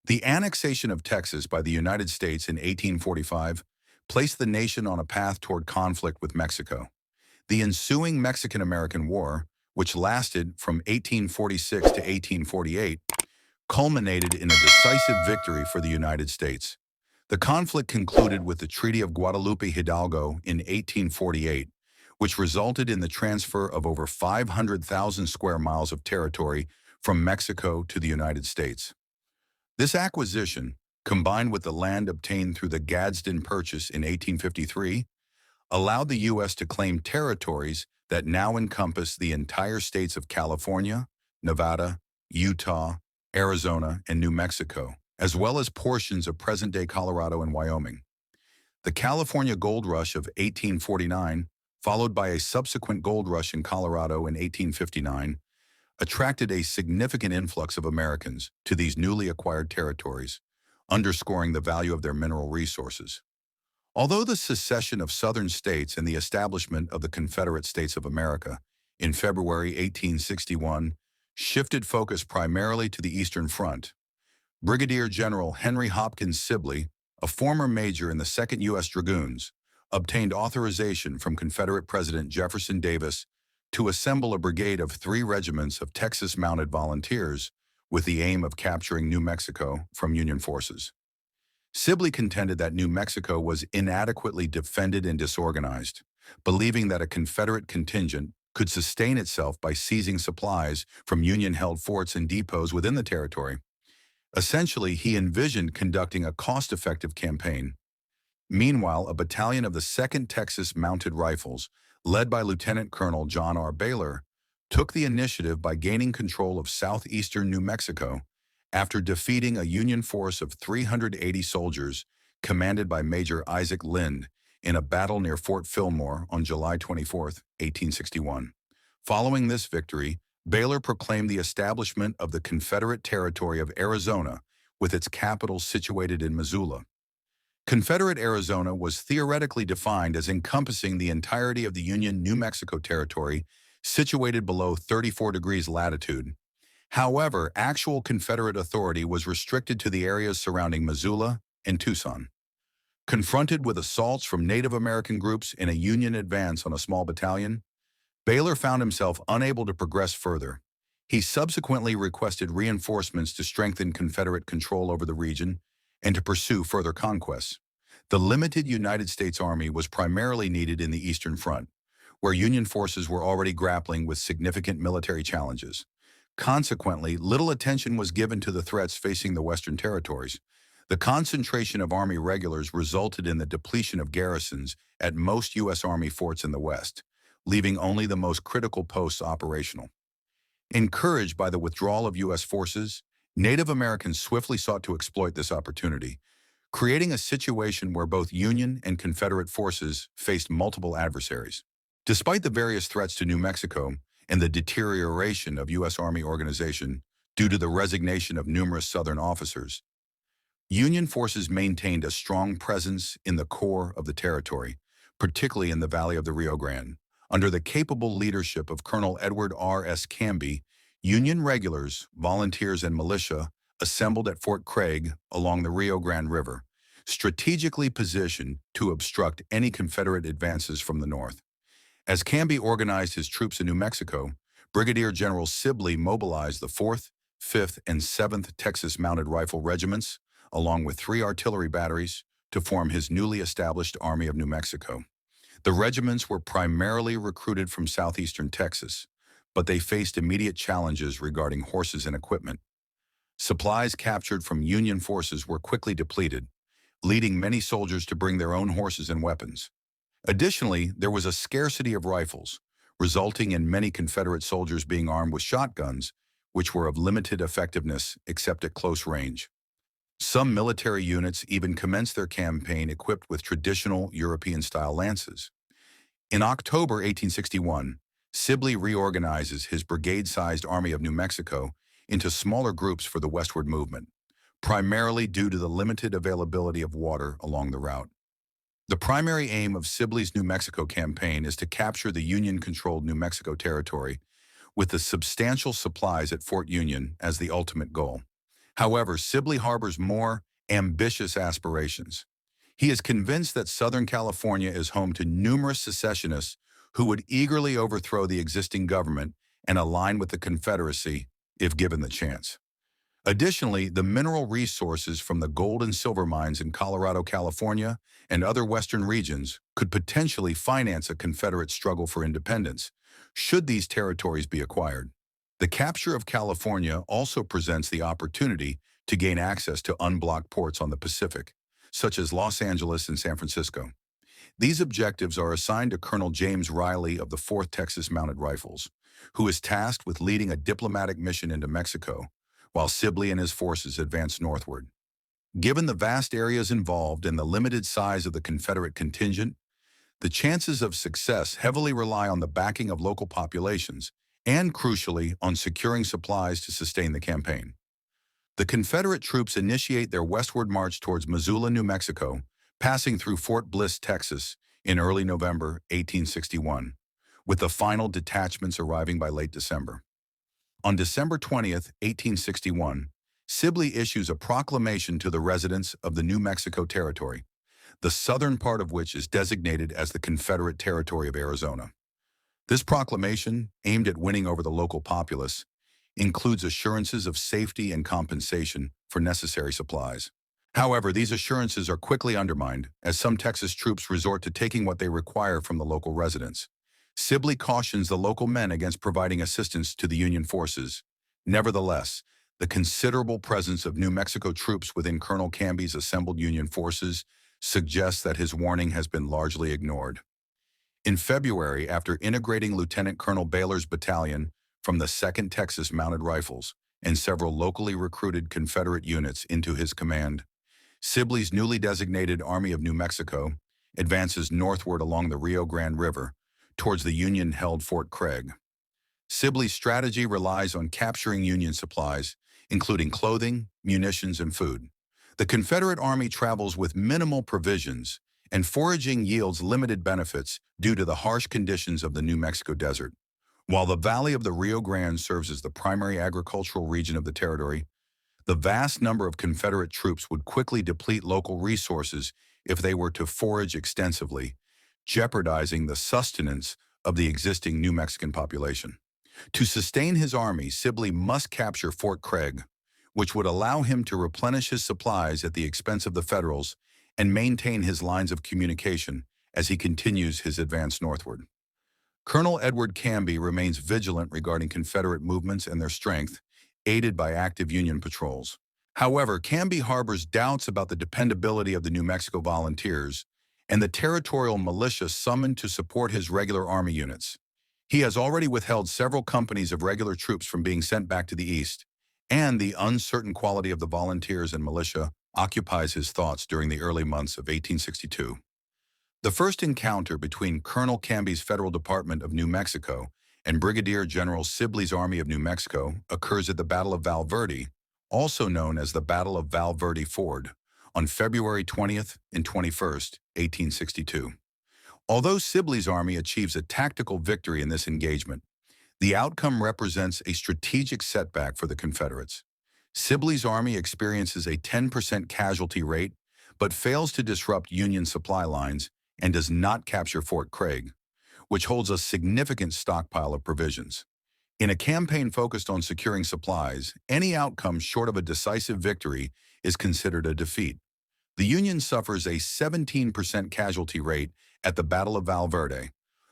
The annexation of Texas by the United States in 1845 placed the nation on a path toward conflict with Mexico. The ensuing Mexican-American War, which lasted from 1846 to 1848, culminated in a decisive victory for the United States. The conflict concluded with the Treaty of Guadalupe Hidalgo in 1848, which resulted in the transfer of over 500,000 square miles of territory from Mexico to the United States. This acquisition, combined with the land obtained through the Gadsden Purchase in 1853, allowed the U.S. to claim territories that now encompass the entire states of California, Nevada, Utah, Arizona, and New Mexico, as well as portions of present-day Colorado and Wyoming. The California Gold Rush of 1849, followed by a subsequent gold rush in Colorado in 1859, attracted a significant influx of Americans to these newly acquired territories, underscoring the value of their mineral resources. Although the secession of southern states and the establishment of the Confederate States of America in February 1861 shifted focus primarily to the Eastern Front, Brigadier General Henry Hopkins Sibley, a former major in the 2nd U.S. Dragoons, obtained authorization from Confederate President Jefferson Davis to assemble a brigade of 3 regiments of Texas Mounted Volunteers with the aim of capturing New Mexico from Union forces. Sibley contended that New Mexico was inadequately defended and disorganized, believing that a Confederate contingent could sustain itself by seizing supplies from Union-held forts and depots within the territory. Essentially, he envisioned conducting a cost-effective campaign. Meanwhile, a battalion of the 2nd Texas Mounted Rifles, led by Lieutenant Colonel John R. Baylor, took the initiative by gaining control of southeastern New Mexico after defeating a Union force of 380 soldiers commanded by Major Isaac Lind in a battle near Fort Fillmore on July 24, 1861. Following this victory, Baylor proclaimed the establishment of the Confederate Territory of Arizona, with its capital situated in Missoula. Confederate Arizona was theoretically defined as encompassing the entirety of the Union New Mexico Territory situated below 34 degrees latitude. However, actual Confederate authority was restricted to the areas surrounding Missoula and Tucson. Confronted with assaults from Native American groups in a Union advance on a small battalion, Baylor found himself unable to progress further. He subsequently requested reinforcements to strengthen Confederate control over the region and to pursue further conquests. The limited United States Army was primarily needed in the Eastern Front, where Union forces were already grappling with significant military challenges. Consequently, little attention was given to the threats facing the Western territories. The concentration of Army regulars resulted in the depletion of garrisons at most U.S. Army forts in the West, leaving only the most critical posts operational. Encouraged by the withdrawal of U.S. forces, Native Americans swiftly sought to exploit this opportunity, creating a situation where both Union and Confederate forces faced multiple adversaries. Despite the various threats to New Mexico and the deterioration of U.S. Army organization due to the resignation of numerous Southern officers, Union forces maintained a strong presence in the core of the territory, particularly in the valley of the Rio Grande. Under the capable leadership of Colonel Edward R. S. Canby, Union regulars, volunteers, and militia assembled at Fort Craig along the Rio Grande River, strategically positioned to obstruct any Confederate advances from the north. As Canby organized his troops in New Mexico, Brigadier General Sibley mobilized the 4th, 5th, and 7th Texas Mounted Rifle Regiments, along with 3 artillery batteries, to form his newly established Army of New Mexico. The regiments were primarily recruited from southeastern Texas, but they faced immediate challenges regarding horses and equipment. Supplies captured from Union forces were quickly depleted, leading many soldiers to bring their own horses and weapons. Additionally, there was a scarcity of rifles, resulting in many Confederate soldiers being armed with shotguns, which were of limited effectiveness except at close range. Some military units even commenced their campaign equipped with traditional European-style lances. In October 1861, Sibley reorganizes his brigade-sized Army of New Mexico into smaller groups for the westward movement, primarily due to the limited availability of water along the route. The primary aim of Sibley's New Mexico campaign is to capture the Union-controlled New Mexico territory, with the substantial supplies at Fort Union as the ultimate goal. However, Sibley harbors more ambitious aspirations. He is convinced that Southern California is home to numerous secessionists who would eagerly overthrow the existing government and align with the Confederacy if given the chance. Additionally, the mineral resources from the gold and silver mines in Colorado, California, and other western regions could potentially finance a Confederate struggle for independence, should these territories be acquired. The capture of California also presents the opportunity to gain access to unblocked ports on the Pacific, such as Los Angeles and San Francisco. These objectives are assigned to Colonel James Riley of the 4th Texas Mounted Rifles, who is tasked with leading a diplomatic mission into Mexico, while Sibley and his forces advance northward. Given the vast areas involved and the limited size of the Confederate contingent, the chances of success heavily rely on the backing of local populations and, crucially, on securing supplies to sustain the campaign. The Confederate troops initiate their westward march towards Missoula, New Mexico, passing through Fort Bliss, Texas, in early November 1861, with the final detachments arriving by late December. On December 20th, 1861, Sibley issues a proclamation to the residents of the New Mexico Territory, the southern part of which is designated as the Confederate Territory of Arizona. This proclamation, aimed at winning over the local populace, includes assurances of safety and compensation for necessary supplies. However, these assurances are quickly undermined as some Texas troops resort to taking what they require from the local residents. Sibley cautions the local men against providing assistance to the Union forces. Nevertheless, the considerable presence of New Mexico troops within Colonel Canby's assembled Union forces suggests that his warning has been largely ignored. In February, after integrating Lieutenant Colonel Baylor's battalion from the 2nd Texas Mounted Rifles and several locally recruited Confederate units into his command, Sibley's newly designated Army of New Mexico advances northward along the Rio Grande River towards the Union-held Fort Craig. Sibley's strategy relies on capturing Union supplies, including clothing, munitions, and food. The Confederate Army travels with minimal provisions, and foraging yields limited benefits due to the harsh conditions of the New Mexico desert. While the valley of the Rio Grande serves as the primary agricultural region of the territory, the vast number of Confederate troops would quickly deplete local resources if they were to forage extensively, jeopardizing the sustenance of the existing New Mexican population. To sustain his army, Sibley must capture Fort Craig, which would allow him to replenish his supplies at the expense of the Federals and maintain his lines of communication as he continues his advance northward. Colonel Edward Canby remains vigilant regarding Confederate movements and their strength, aided by active Union patrols. However, Canby harbors doubts about the dependability of the New Mexico volunteers and the territorial militia summoned to support his regular army units. He has already withheld several companies of regular troops from being sent back to the east, and the uncertain quality of the volunteers and militia occupies his thoughts during the early months of 1862. The first encounter between Colonel Canby's Federal Department of New Mexico and Brigadier General Sibley's Army of New Mexico occurs at the Battle of Val Verde, also known as the Battle of Val Verde Ford, on February 20th and 21st, 1862. Although Sibley's army achieves a tactical victory in this engagement, the outcome represents a strategic setback for the Confederates. Sibley's army experiences a 10% casualty rate, but fails to disrupt Union supply lines and does not capture Fort Craig, which holds a significant stockpile of provisions. In a campaign focused on securing supplies, any outcome short of a decisive victory is considered a defeat. The Union suffers a 17% casualty rate at the Battle of Val Verde,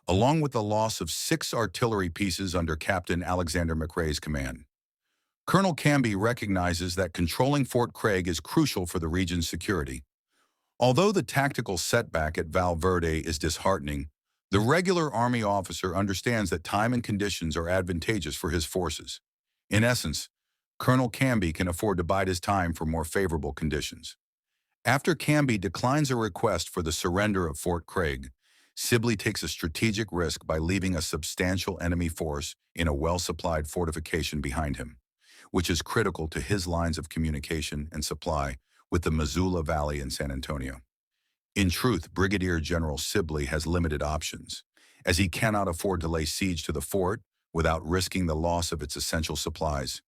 along with the loss of 6 artillery pieces under Captain Alexander McRae's command. Colonel Canby recognizes that controlling Fort Craig is crucial for the region's security. Although the tactical setback at Val Verde is disheartening, the regular Army officer understands that time and conditions are advantageous for his forces. In essence, Colonel Canby can afford to bide his time for more favorable conditions. After Canby declines a request for the surrender of Fort Craig, Sibley takes a strategic risk by leaving a substantial enemy force in a well-supplied fortification behind him, which is critical to his lines of communication and supply with the Missoula Valley and San Antonio. In truth, Brigadier General Sibley has limited options, as he cannot afford to lay siege to the fort without risking the loss of its essential supplies.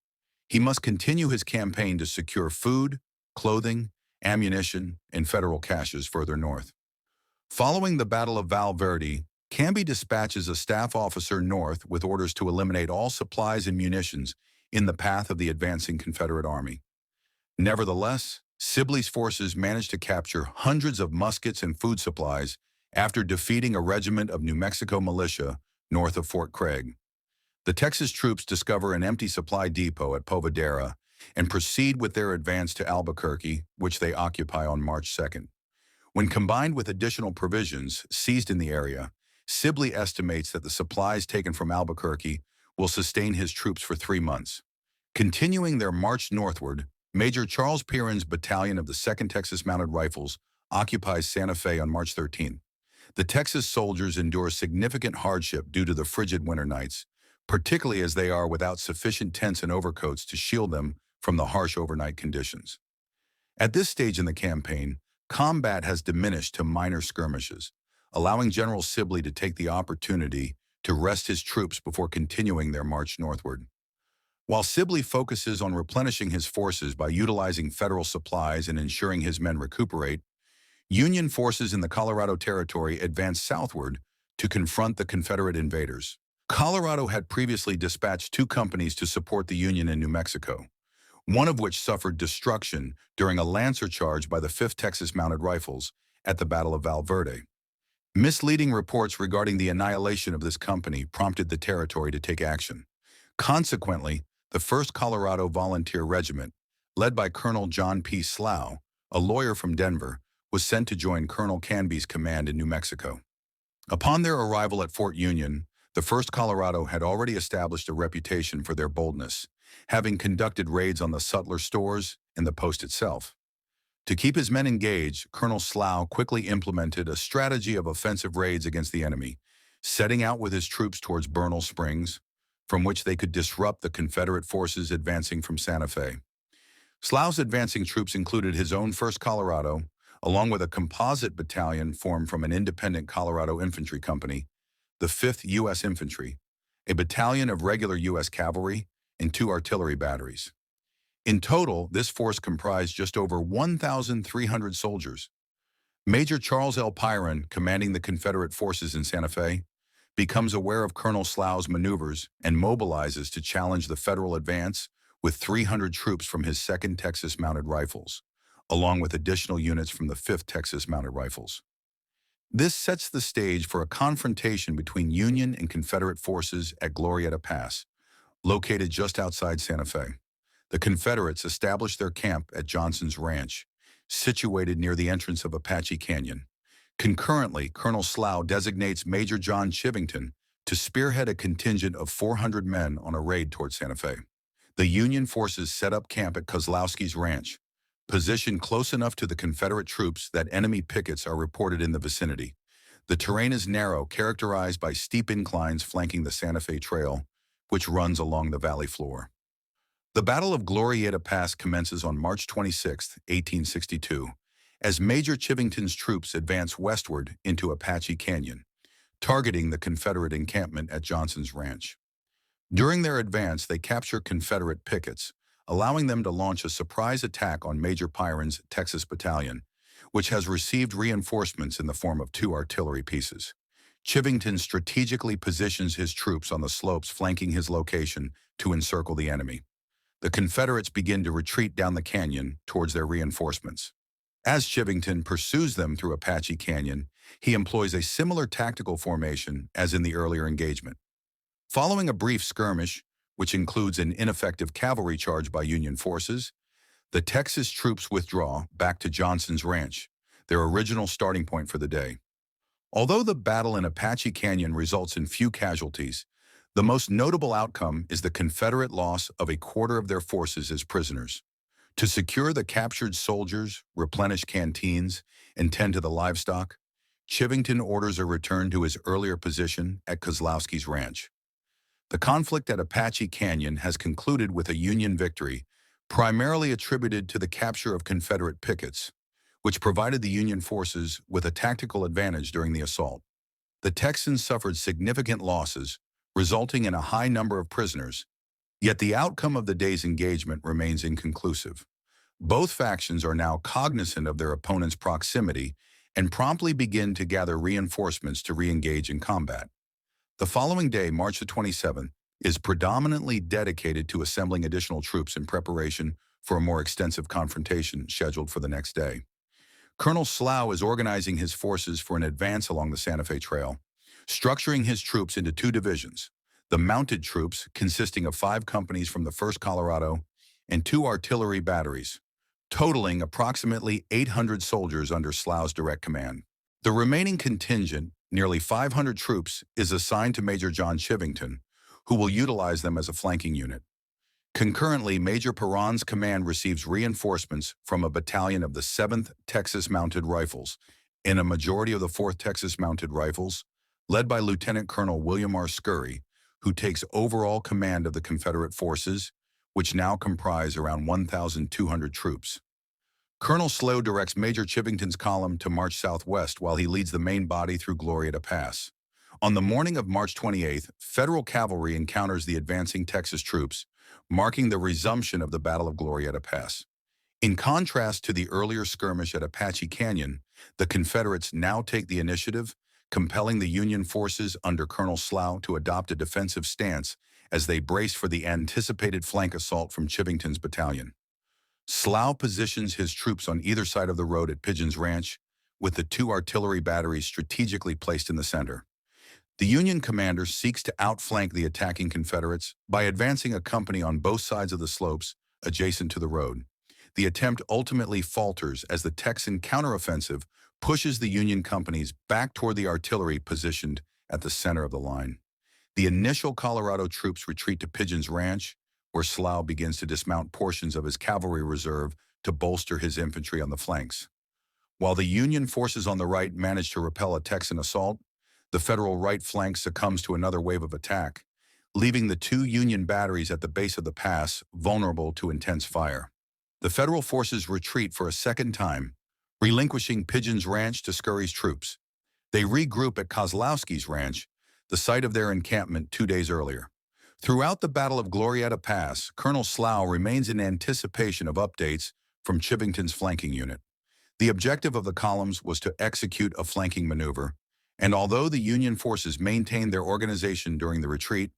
He must continue his campaign to secure food, clothing, ammunition, and federal caches further north. Following the Battle of Val Verde, Canby dispatches a staff officer north with orders to eliminate all supplies and munitions in the path of the advancing Confederate Army. Nevertheless, Sibley's forces managed to capture hundreds of muskets and food supplies after defeating a regiment of New Mexico militia north of Fort Craig. The Texas troops discover an empty supply depot at Povodera and proceed with their advance to Albuquerque, which they occupy on March 2nd. When combined with additional provisions seized in the area, Sibley estimates that the supplies taken from Albuquerque will sustain his troops for 3 months. Continuing their march northward, Major Charles Piron's battalion of the 2nd Texas Mounted Rifles occupies Santa Fe on March 13th. The Texas soldiers endure significant hardship due to the frigid winter nights, particularly as they are without sufficient tents and overcoats to shield them from the harsh overnight conditions. At this stage in the campaign, combat has diminished to minor skirmishes, allowing General Sibley to take the opportunity to rest his troops before continuing their march northward. While Sibley focuses on replenishing his forces by utilizing federal supplies and ensuring his men recuperate, Union forces in the Colorado Territory advance southward to confront the Confederate invaders. Colorado had previously dispatched 2 companies to support the Union in New Mexico, one of which suffered destruction during a lancer charge by the 5th Texas Mounted Rifles at the Battle of Val Verde. Misleading reports regarding the annihilation of this company prompted the territory to take action. Consequently, the 1st Colorado Volunteer Regiment, led by Colonel John P. Slough, a lawyer from Denver, was sent to join Colonel Canby's command in New Mexico. Upon their arrival at Fort Union, the 1st Colorado had already established a reputation for their boldness, having conducted raids on the sutler stores and the post itself. To keep his men engaged, Colonel Slough quickly implemented a strategy of offensive raids against the enemy, setting out with his troops towards Bernal Springs, from which they could disrupt the Confederate forces advancing from Santa Fe. Slough's advancing troops included his own 1st Colorado, along with a composite battalion formed from an independent Colorado infantry company, the 5th U.S. Infantry, a battalion of regular U.S. cavalry, and 2 artillery batteries. In total, this force comprised just over 1,300 soldiers. Major Charles L. Piron, commanding the Confederate forces in Santa Fe, becomes aware of Colonel Slough's maneuvers and mobilizes to challenge the Federal advance with 300 troops from his 2nd Texas Mounted Rifles, along with additional units from the 5th Texas Mounted Rifles. This sets the stage for a confrontation between Union and Confederate forces at Glorieta Pass, located just outside Santa Fe. The Confederates established their camp at Johnson's Ranch, situated near the entrance of Apache Canyon. Concurrently, Colonel Slough designates Major John Chivington to spearhead a contingent of 400 men on a raid toward Santa Fe. The Union forces set up camp at Kozlowski's Ranch, positioned close enough to the Confederate troops that enemy pickets are reported in the vicinity. The terrain is narrow, characterized by steep inclines flanking the Santa Fe Trail, which runs along the valley floor. The Battle of Glorieta Pass commences on March 26, 1862, as Major Chivington's troops advance westward into Apache Canyon, targeting the Confederate encampment at Johnson's Ranch. During their advance, they capture Confederate pickets, allowing them to launch a surprise attack on Major Piron's Texas Battalion, which has received reinforcements in the form of 2 artillery pieces. Chivington strategically positions his troops on the slopes flanking his location to encircle the enemy. The Confederates begin to retreat down the canyon towards their reinforcements. As Chivington pursues them through Apache Canyon, he employs a similar tactical formation as in the earlier engagement. Following a brief skirmish, which includes an ineffective cavalry charge by Union forces, the Texas troops withdraw back to Johnson's Ranch, their original starting point for the day. Although the battle in Apache Canyon results in few casualties, the most notable outcome is the Confederate loss of a quarter of their forces as prisoners. To secure the captured soldiers, replenish canteens, and tend to the livestock, Chivington orders a return to his earlier position at Kozlowski's Ranch. The conflict at Apache Canyon has concluded with a Union victory, primarily attributed to the capture of Confederate pickets, which provided the Union forces with a tactical advantage during the assault. The Texans suffered significant losses, resulting in a high number of prisoners, Yet the outcome of the day's engagement remains inconclusive. Both factions are now cognizant of their opponent's proximity and promptly begin to gather reinforcements to re-engage in combat. The following day, March the 27th, is predominantly dedicated to assembling additional troops in preparation for a more extensive confrontation scheduled for the next day. Colonel Slough is organizing his forces for an advance along the Santa Fe Trail, structuring his troops into two divisions: the mounted troops, consisting of 5 companies from the 1st Colorado and 2 artillery batteries, totaling approximately 800 soldiers under Slough's direct command. The remaining contingent, nearly 500 troops, is assigned to Major John Chivington, who will utilize them as a flanking unit. Concurrently, Major Perron's command receives reinforcements from a battalion of the 7th Texas Mounted Rifles and a majority of the 4th Texas Mounted Rifles, led by Lieutenant Colonel William R. Scurry, who takes overall command of the Confederate forces, which now comprise around 1,200 troops. Colonel Slough directs Major Chivington's column to march southwest while he leads the main body through Glorieta Pass. On the morning of March 28th, Federal cavalry encounters the advancing Texas troops, marking the resumption of the Battle of Glorieta Pass. In contrast to the earlier skirmish at Apache Canyon, the Confederates now take the initiative, compelling the Union forces under Colonel Slough to adopt a defensive stance as they brace for the anticipated flank assault from Chivington's battalion. Slough positions his troops on either side of the road at Pigeon's Ranch, with the 2 artillery batteries strategically placed in the center. The Union commander seeks to outflank the attacking Confederates by advancing a company on both sides of the slopes adjacent to the road. The attempt ultimately falters as the Texan counteroffensive pushes the Union companies back toward the artillery positioned at the center of the line. The initial Colorado troops retreat to Pigeon's Ranch, where Slough begins to dismount portions of his cavalry reserve to bolster his infantry on the flanks. While the Union forces on the right manage to repel a Texan assault, the Federal right flank succumbs to another wave of attack, leaving the 2 Union batteries at the base of the pass vulnerable to intense fire. The Federal forces retreat for a second time, relinquishing Pigeon's Ranch to Scurry's troops. They regroup at Kozlowski's Ranch, the site of their encampment 2 days earlier. Throughout the Battle of Glorieta Pass, Colonel Slough remains in anticipation of updates from Chivington's flanking unit. The objective of the columns was to execute a flanking maneuver, and although the Union forces maintained their organization during the retreat,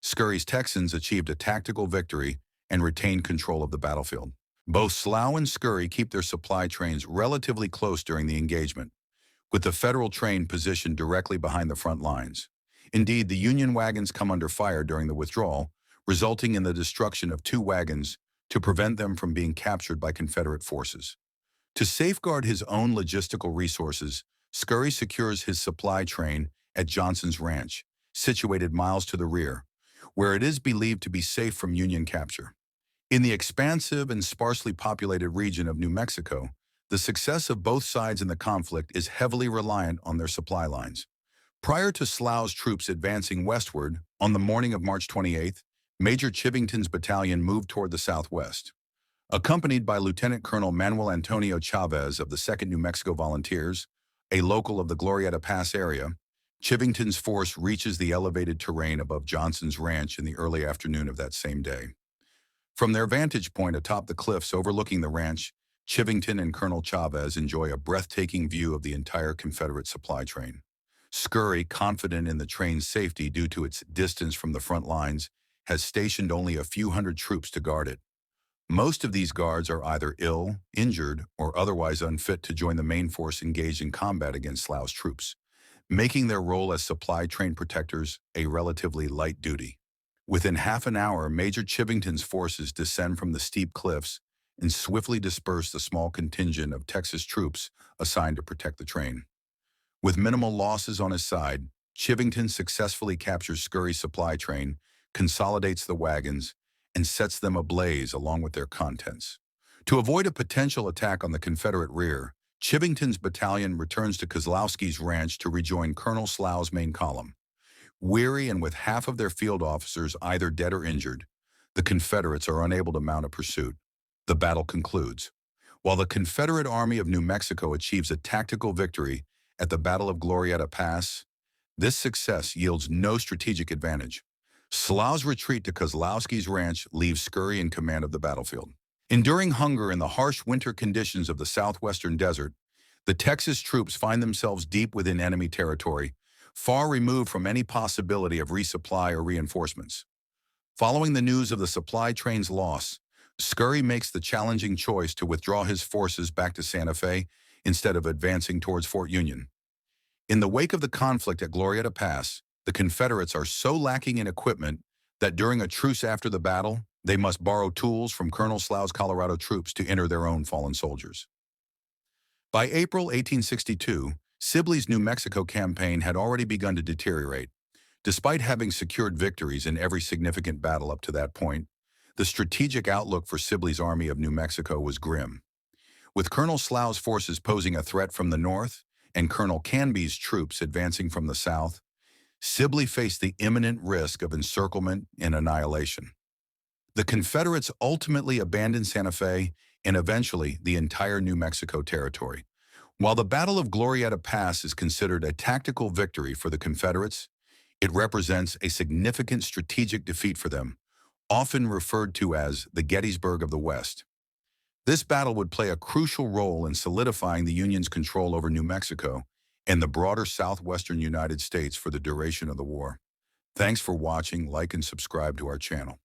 Scurry's Texans achieved a tactical victory and retained control of the battlefield. Both Slough and Scurry keep their supply trains relatively close during the engagement, with the Federal train positioned directly behind the front lines. Indeed, the Union wagons come under fire during the withdrawal, resulting in the destruction of 2 wagons to prevent them from being captured by Confederate forces. To safeguard his own logistical resources, Scurry secures his supply train at Johnson's Ranch, situated miles to the rear, where it is believed to be safe from Union capture. In the expansive and sparsely populated region of New Mexico, the success of both sides in the conflict is heavily reliant on their supply lines. Prior to Slough's troops advancing westward, on the morning of March 28th, Major Chivington's battalion moved toward the southwest. Accompanied by Lieutenant Colonel Manuel Antonio Chavez of the 2nd New Mexico Volunteers, a local of the Glorieta Pass area, Chivington's force reaches the elevated terrain above Johnson's Ranch in the early afternoon of that same day. From their vantage point atop the cliffs overlooking the ranch, Chivington and Colonel Chavez enjoy a breathtaking view of the entire Confederate supply train. Scurry, confident in the train's safety due to its distance from the front lines, has stationed only a few hundred troops to guard it. Most of these guards are either ill, injured, or otherwise unfit to join the main force engaged in combat against Slough's troops, making their role as supply train protectors a relatively light duty. Within half an hour, Major Chivington's forces descend from the steep cliffs and swiftly disperse the small contingent of Texas troops assigned to protect the train. With minimal losses on his side, Chivington successfully captures Scurry's supply train, consolidates the wagons, and sets them ablaze along with their contents. To avoid a potential attack on the Confederate rear, Chivington's battalion returns to Kozlowski's Ranch to rejoin Colonel Slough's main column. Weary and with half of their field officers either dead or injured, the Confederates are unable to mount a pursuit. The battle concludes. While the Confederate Army of New Mexico achieves a tactical victory at the Battle of Glorieta Pass, this success yields no strategic advantage. Slough's retreat to Kozlowski's ranch leaves Scurry in command of the battlefield. Enduring hunger in the harsh winter conditions of the southwestern desert, the Texas troops find themselves deep within enemy territory, far removed from any possibility of resupply or reinforcements. Following the news of the supply train's loss, Scurry makes the challenging choice to withdraw his forces back to Santa Fe instead of advancing towards Fort Union. In the wake of the conflict at Glorieta Pass, the Confederates are so lacking in equipment that during a truce after the battle, they must borrow tools from Colonel Slough's Colorado troops to enter their own fallen soldiers. By April 1862, Sibley's New Mexico campaign had already begun to deteriorate. Despite having secured victories in every significant battle up to that point, the strategic outlook for Sibley's Army of New Mexico was grim. With Colonel Slough's forces posing a threat from the north and Colonel Canby's troops advancing from the south, Sibley faced the imminent risk of encirclement and annihilation. The Confederates ultimately abandoned Santa Fe and eventually the entire New Mexico territory. While the Battle of Glorieta Pass is considered a tactical victory for the Confederates, it represents a significant strategic defeat for them, often referred to as the Gettysburg of the West. This battle would play a crucial role in solidifying the Union's control over New Mexico and the broader southwestern United States for the duration of the war. Thanks for watching, like and subscribe to our channel.